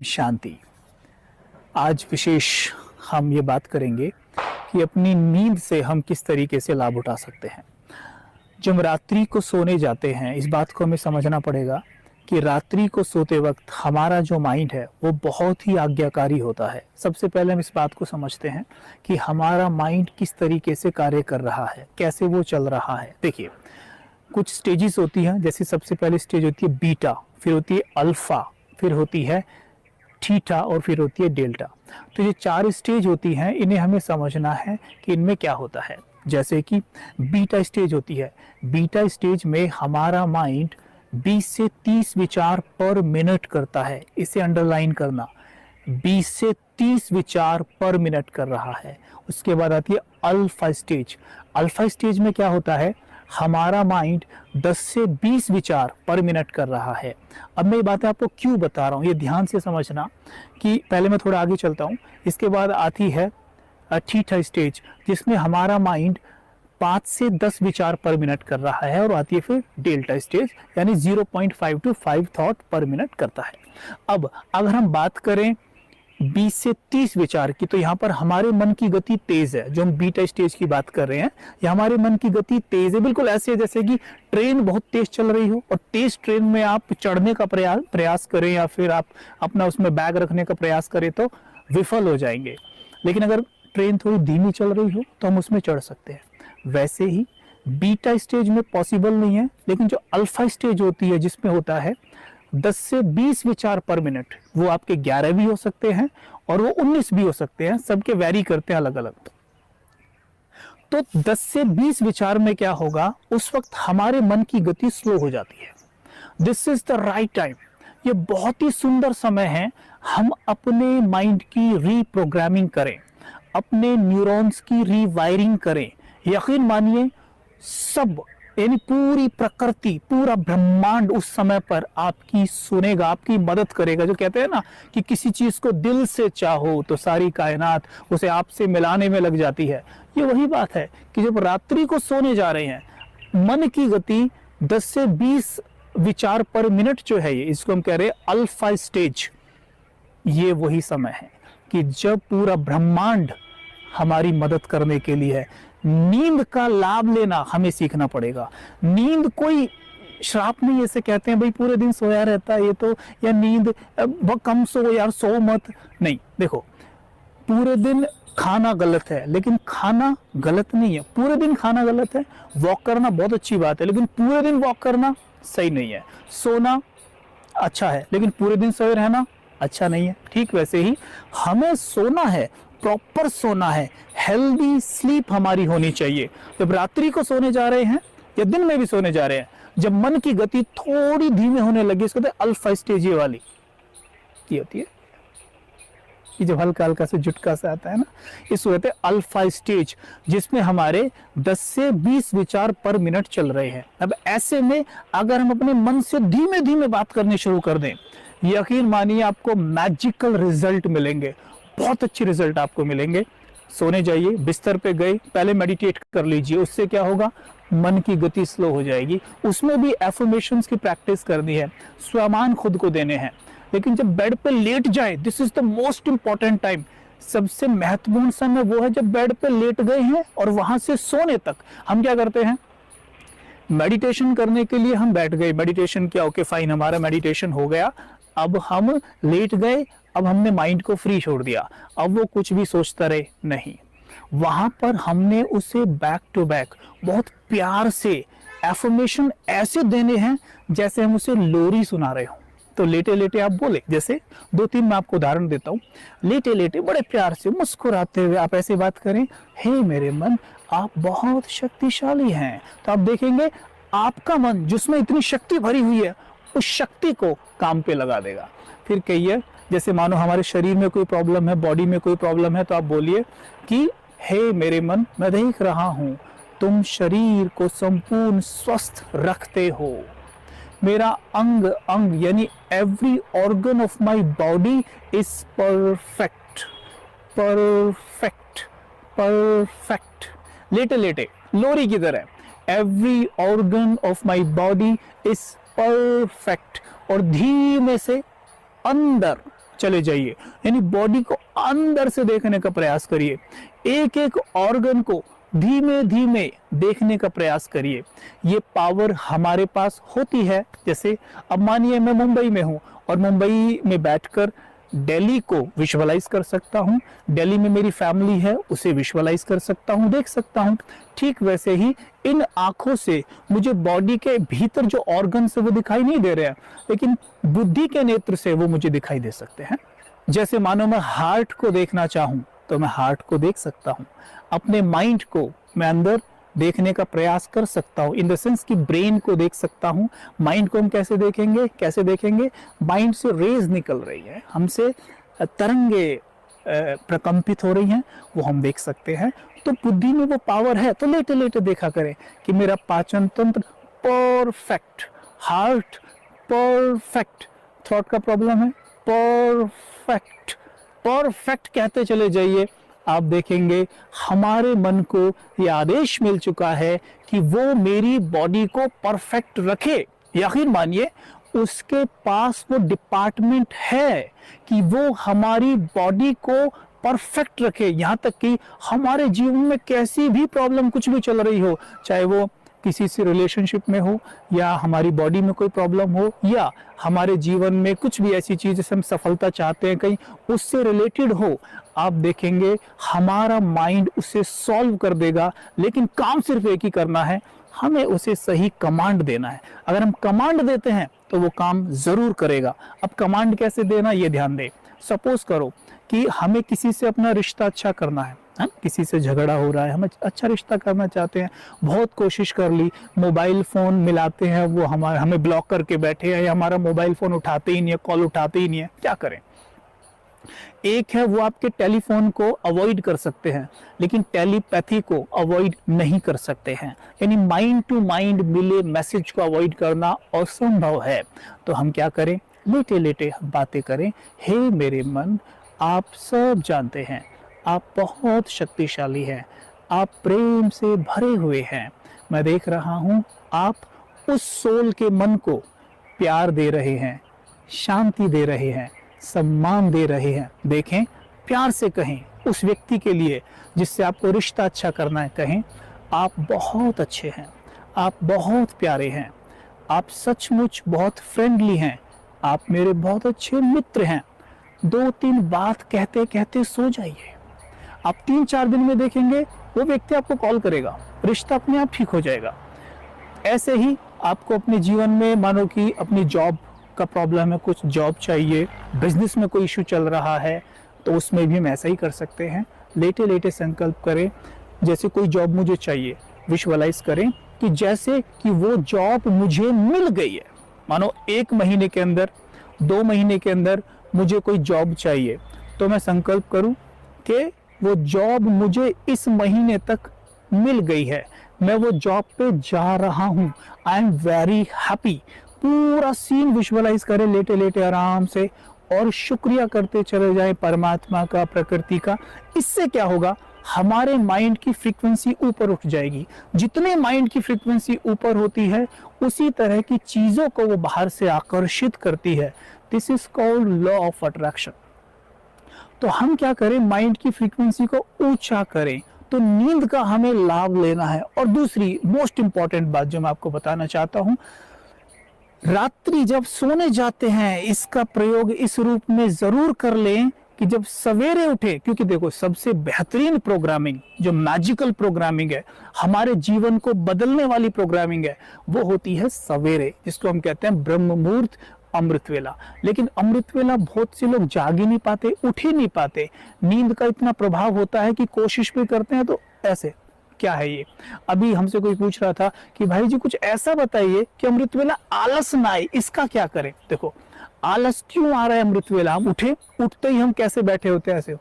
शांति। आज विशेष हम ये बात करेंगे कि अपनी नींद से हम किस तरीके से लाभ उठा सकते हैं। जब रात्रि को सोने जाते हैं, इस बात को हमें समझना पड़ेगा कि रात्रि को सोते वक्त हमारा जो माइंड है वो बहुत ही आज्ञाकारी होता है। सबसे पहले हम इस बात को समझते हैं कि हमारा माइंड किस तरीके से कार्य कर रहा है, कैसे वो चल रहा है। देखिए, कुछ स्टेजेस होती हैं। जैसे सबसे पहले स्टेज होती है बीटा, फिर होती है अल्फा, फिर होती है थीटा और फिर होती है डेल्टा। तो ये 4 स्टेज होती हैं, इन्हें हमें समझना है कि इनमें क्या होता है। जैसे कि बीटा स्टेज होती है, बीटा स्टेज में हमारा माइंड 20 से 30 विचार पर मिनट करता है। इसे अंडरलाइन करना, 20 से 30 विचार पर मिनट कर रहा है। उसके बाद आती है अल्फा स्टेज। अल्फा स्टेज में क्या होता है, हमारा माइंड 10 से 20 विचार पर मिनट कर रहा है। अब मैं ये बातें आपको क्यों बता रहा हूँ, ये ध्यान से समझना कि पहले मैं थोड़ा आगे चलता हूँ। इसके बाद आती है थीटा स्टेज, जिसमें हमारा माइंड 5 से 10 विचार पर मिनट कर रहा है। और आती है फिर डेल्टा स्टेज, यानी 0.5 to 5 थॉट पर मिनट करता है। अब अगर हम बात करें 20 से 30 विचार की, तो यहाँ पर हमारे मन की गति तेज है। जो हम बीटा स्टेज की बात कर रहे हैं, ये हमारे मन की गति तेज है। बिल्कुल ऐसे है जैसे कि ट्रेन बहुत तेज चल रही हो और तेज ट्रेन में आप चढ़ने का प्रयास करें या फिर आप अपना उसमें बैग रखने का प्रयास करें तो विफल हो जाएंगे। लेकिन अगर ट्रेन थोड़ी धीमी चल रही हो तो हम उसमें चढ़ सकते हैं। वैसे ही बीटा स्टेज में पॉसिबल नहीं है, लेकिन जो अल्फा स्टेज होती है जिसमें होता है 10 से 20 विचार पर मिनट, वो आपके 11 भी हो सकते हैं और वो 19 भी हो सकते हैं। सबके वैरी करते हैं अलग अलग। तो 10 से 20 विचार में क्या होगा, उस वक्त हमारे मन की गति स्लो हो जाती है। This is the right time. ये बहुत ही सुंदर समय है, हम अपने माइंड की रीप्रोग्रामिंग करें, अपने न्यूरॉन्स की रीवायरिंग करें। यकीन मानिए, सब यानी पूरी प्रकृति, पूरा ब्रह्मांड उस समय पर आपकी सुनेगा, आपकी मदद करेगा। जो कहते हैं ना कि किसी चीज को दिल से चाहो तो सारी कायनात उसे आपसे मिलाने में लग जाती है। ये वही बात है कि जब रात्रि को सोने जा रहे हैं, मन की गति 10 से 20 विचार पर मिनट जो है, ये इसको हम कह रहे हैं अल्फा स्टेज। ये वही समय है कि जब पूरा ब्रह्मांड हमारी मदद करने के लिए है। नींद का लाभ लेना हमें सीखना पड़ेगा। नींद कोई श्राप नहीं, ऐसे कहते हैं भाई पूरे दिन सोया रहता है ये तो, या नींद कम सो यार, सो मत। नहीं, देखो, पूरे दिन खाना गलत है लेकिन खाना गलत नहीं है। पूरे दिन खाना गलत है, वॉक करना बहुत अच्छी बात है लेकिन पूरे दिन वॉक करना सही नहीं है। सोना अच्छा है लेकिन पूरे दिन सोए रहना अच्छा नहीं है। ठीक वैसे ही हमें सोना है, प्रॉपर सोना है, हेल्दी स्लीप हमारी होनी चाहिए। जब रात्रि को सोने जा रहे हैं या दिन में भी सोने जा रहे हैं, जब मन की गति थोड़ी धीमे होने लगी, इसको अल्फा स्टेज ये वाली ये होती है, ये जब हल्का हल्का से झुटका सा आता है ना, इसको कहते हैं अल्फा स्टेज, जिसमें हमारे 10 से 20 विचार पर मिनट चल रहे हैं। अब ऐसे में अगर हम अपने मन से धीमे धीमे बात करनी शुरू कर दें, यकीन मानिए आपको मैजिकल रिजल्ट मिलेंगे, बहुत अच्छे रिजल्ट आपको मिलेंगे। सोने जाइए, बिस्तर पे गए, पहले मेडिटेट कर लीजिए। उससे क्या होगा, मन की गति स्लो हो जाएगी। उसमें भी एफर्मेशंस की प्रैक्टिस करनी है, स्वमान खुद को देने हैं। लेकिन जब बेड पे लेट जाए, this is the most important time. सबसे महत्वपूर्ण समय वो है जब बेड पे लेट गए हैं और वहां से सोने तक हम क्या करते हैं, मेडिटेशन करने के लिए हम बैठ गए, मेडिटेशन किया, ओके फाइन, हमारा मेडिटेशन हो गया। अब हम लेट गए, अब हमने माइंड को फ्री छोड़ दिया, अब वो कुछ भी सोचता रहे नहीं। वहां पर हमने उसे बैक टू बैक बहुत प्यार से एफर्मेशन ऐसे देने हैं जैसे हम उसे लोरी सुना रहे हो। तो लेटे लेटे आप बोले, जैसे 2-3 मैं आपको उदाहरण देता हूँ। लेटे लेटे बड़े प्यार से मुस्कुराते हुए आप ऐसे बात करें, हे मेरे मन, आप बहुत शक्तिशाली हैं। तो आप देखेंगे आपका मन जिसमें इतनी शक्ति भरी हुई है, उस शक्ति को काम पे लगा देगा। फिर कहिए, जैसे मानो हमारे शरीर में कोई प्रॉब्लम है, बॉडी में कोई प्रॉब्लम है, तो आप बोलिए कि हे मेरे मन, मैं देख रहा हूं तुम शरीर को संपूर्ण स्वस्थ रखते हो। मेरा अंग अंग यानी every organ of my body is perfect, perfect, perfect. लेटे लेटे लोरी की तरह, every organ of my body is perfect. और धीमे से अंदर चले जाइए, यानी बॉडी को अंदर से देखने का प्रयास करिए, एक एक ऑर्गन को धीमे धीमे देखने का प्रयास करिए। ये पावर हमारे पास होती है। जैसे अब मानिए मैं मुंबई में हूँ और मुंबई में बैठकर दिल्ली को विजुअलाइज कर सकता हूँ, दिल्ली में मेरी फैमिली है उसे विजुअलाइज कर सकता हूँ, देख सकता हूँ। ठीक वैसे ही इन आंखों से मुझे बॉडी के भीतर जो ऑर्गन्स है वो दिखाई नहीं दे रहे हैं, लेकिन बुद्धि के नेत्र से वो मुझे दिखाई दे सकते हैं। जैसे मानो मैं हार्ट को देखना चाहूँ तो मैं हार्ट को देख सकता हूँ, अपने माइंड को मैं अंदर देखने का प्रयास कर सकता हूँ, इन द सेंस कि ब्रेन को देख सकता हूँ। माइंड को हम कैसे देखेंगे? माइंड से रेज निकल रही है, हमसे तरंगे प्रकंपित हो रही हैं, वो हम देख सकते हैं। तो बुद्धि में वो पावर है। तो लेटे लेटे देखा करें कि मेरा पाचन तंत्र परफेक्ट, हार्ट परफेक्ट, थॉट का प्रॉब्लम है परफेक्ट, परफेक्ट कहते चले जाइए। आप देखेंगे हमारे मन को ये आदेश मिल चुका है कि वो मेरी बॉडी को परफेक्ट रखे। यकीन मानिए उसके पास वो डिपार्टमेंट है कि वो हमारी बॉडी को परफेक्ट रखे। यहाँ तक कि हमारे जीवन में कैसी भी प्रॉब्लम कुछ भी चल रही हो, चाहे वो किसी से रिलेशनशिप में हो या हमारी बॉडी में कोई प्रॉब्लम हो या हमारे जीवन में कुछ भी ऐसी चीज जैसे हम सफलता चाहते हैं कहीं उससे रिलेटेड हो, आप देखेंगे हमारा माइंड उसे सॉल्व कर देगा। लेकिन काम सिर्फ एक ही करना है, हमें उसे सही कमांड देना है। अगर हम कमांड देते हैं तो वो काम जरूर करेगा। अब कमांड कैसे देना ये ध्यान दें। सपोज करो कि हमें किसी से अपना रिश्ता अच्छा करना है, किसी से झगड़ा हो रहा है, हम अच्छा रिश्ता करना चाहते हैं, बहुत कोशिश कर ली, मोबाइल फोन मिलाते हैं, वो हमें ब्लॉक करके बैठे हैं या हमारा मोबाइल फोन उठाते ही नहीं है, कॉल उठाते ही नहीं है, क्या करें? एक है वो आपके टेलीफोन को अवॉइड कर सकते हैं, लेकिन टेलीपैथी को अवॉइड नहीं कर सकते हैं, यानी माइंड टू माइंड मिले मैसेज को अवॉइड करना असंभव है। तो हम क्या करें? लेटे लेटे बातें करें। हे मेरे मन, आप सब जानते हैं आप बहुत शक्तिशाली हैं, आप प्रेम से भरे हुए हैं। मैं देख रहा हूं आप उस सोल के मन को प्यार दे रहे हैं, शांति दे रहे हैं, सम्मान दे रहे हैं। देखें, प्यार से कहें उस व्यक्ति के लिए जिससे आपको रिश्ता अच्छा करना है, कहें आप बहुत अच्छे हैं, आप बहुत प्यारे हैं, आप सचमुच बहुत फ्रेंडली हैं, आप मेरे बहुत अच्छे मित्र हैं। 2-3 बात कहते कहते सो जाइए। आप 3-4 दिन में देखेंगे वो व्यक्ति आपको कॉल करेगा, रिश्ता अपने आप ठीक हो जाएगा। ऐसे ही आपको अपने जीवन में मानो कि अपनी जॉब का प्रॉब्लम है, कुछ जॉब चाहिए, बिजनेस में कोई इशू चल रहा है, तो उसमें भी हम ऐसा ही कर सकते हैं। लेटे लेटे संकल्प करें, जैसे कोई जॉब मुझे चाहिए, विजुअलाइज करें कि जैसे कि वो जॉब मुझे मिल गई है। मानो 1 महीने के अंदर, 2 महीने के अंदर मुझे कोई जॉब चाहिए, तो मैं संकल्प करूं कि वो जॉब मुझे इस महीने तक मिल गई है, मैं वो जॉब पे जा रहा हूँ, आई एम वेरी हैप्पी। पूरा सीन विजुअलाइज करें लेटे लेटे आराम से, और शुक्रिया करते चले जाएं परमात्मा का, प्रकृति का। इससे क्या होगा? हमारे माइंड की फ्रीक्वेंसी ऊपर उठ जाएगी। जितने माइंड की फ्रीक्वेंसी ऊपर होती है उसी तरह की चीजों को वो बाहर से आकर्षित करती है। This is called law of attraction. तो हम क्या करें? माइंड की फ्रीक्वेंसी को ऊंचा करें। तो नींद का हमें लाभ लेना है। और दूसरी मोस्ट इंपॉर्टेंट बात जो मैं आपको बताना चाहता हूं, रात्रि जब सोने जाते हैं इसका प्रयोग इस रूप में जरूर कर लें कि जब सवेरे उठे, क्योंकि देखो सबसे बेहतरीन प्रोग्रामिंग जो मैजिकल प्रोग्रामिंग है, हमारे जीवन को बदलने वाली प्रोग्रामिंग है, वो होती है सवेरे, जिसको हम कहते हैं ब्रह्म मुहूर्त, अमृत वेला। लेकिन अमृत वेला बहुत से लोग जाग ही नहीं पाते, उठ ही नहीं पाते। नींद का इतना प्रभाव होता है कि कोशिश भी करते हैं तो ऐसे, क्या है ये? अभी हमसे कोई पूछ रहा था कि भाई जी कुछ ऐसा बताइए कि अमृत वेला आलस ना आए, इसका क्या करें? देखो, आलस क्यों आ रहा है अमृत वेला? हम उठते ही हम कैसे बैठे होते हैं? ऐसे,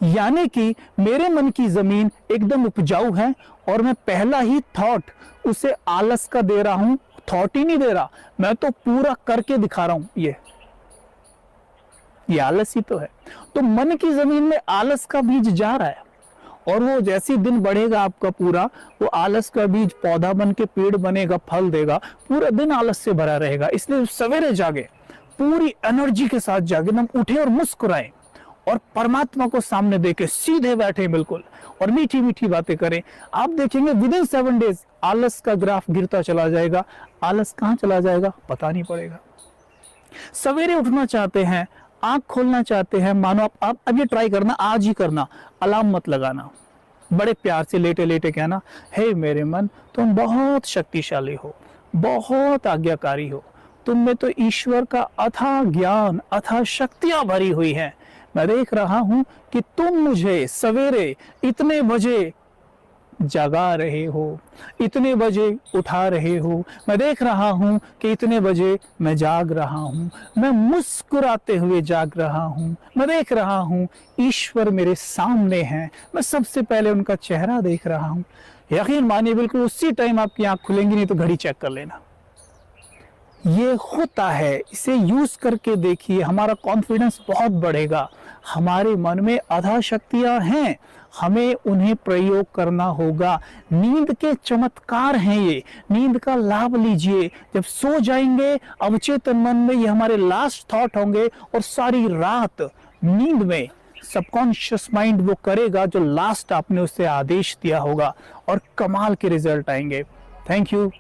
यानी कि मेरे मन की जमीन एकदम उपजाऊ है और मैं पहला ही थॉट उसे आलस का दे रहा हूं। थॉट ही नहीं दे रहा, मैं तो पूरा करके दिखा रहा हूं। ये आलस ही तो है। तो मन की जमीन में आलस का बीज जा रहा है और वो जैसे दिन बढ़ेगा आपका पूरा, वो आलस का बीज पौधा बन के पेड़ बनेगा, फल देगा, पूरा दिन आलस से भरा रहेगा। इसलिए सवेरे जागे, पूरी एनर्जी के साथ जागे, एकदम उठे और मुस्कुराएं और परमात्मा को सामने देके सीधे बैठे बिल्कुल, और मीठी मीठी बातें करें। आप देखेंगे विद इन 7 डेज आलस का ग्राफ गिरता चला जाएगा। आलस कहाँ चला जाएगा पता नहीं पड़ेगा। सवेरे उठना चाहते हैं, आंख खोलना चाहते हैं, मानो आप अब ये ट्राई करना, आज ही करना, अलार्म मत लगाना, बड़े प्यार से लेटे लेटे कहना, हे मेरे मन, तुम बहुत शक्तिशाली हो, बहुत आज्ञाकारी हो, तुम में तो ईश्वर का अथाह ज्ञान, अथाह शक्तियां भरी हुई हैं। मैं देख रहा हूं कि तुम मुझे सवेरे इतने बजे जगा रहे हो, इतने बजे उठा रहे हो। मैं देख रहा हूं कि इतने बजे मैं जाग रहा हूं, मैं मुस्कुराते हुए जाग रहा हूं। मैं देख रहा हूं ईश्वर मेरे सामने हैं, मैं सबसे पहले उनका चेहरा देख रहा हूं। यकीन मानिए बिल्कुल उसी टाइम आपकी आंख खुलेंगी, नहीं तो घड़ी चेक कर लेना। ये होता है, इसे यूज करके देखिए, हमारा कॉन्फिडेंस बहुत बढ़ेगा। हमारे मन में अथाह शक्तियां हैं, हमें उन्हें प्रयोग करना होगा। नींद के चमत्कार हैं ये, नींद का लाभ लीजिए। जब सो जाएंगे अवचेतन मन में ये हमारे लास्ट थॉट होंगे, और सारी रात नींद में सबकॉन्शियस माइंड वो करेगा जो लास्ट आपने उससे आदेश दिया होगा, और कमाल के रिजल्ट आएंगे। Thank you.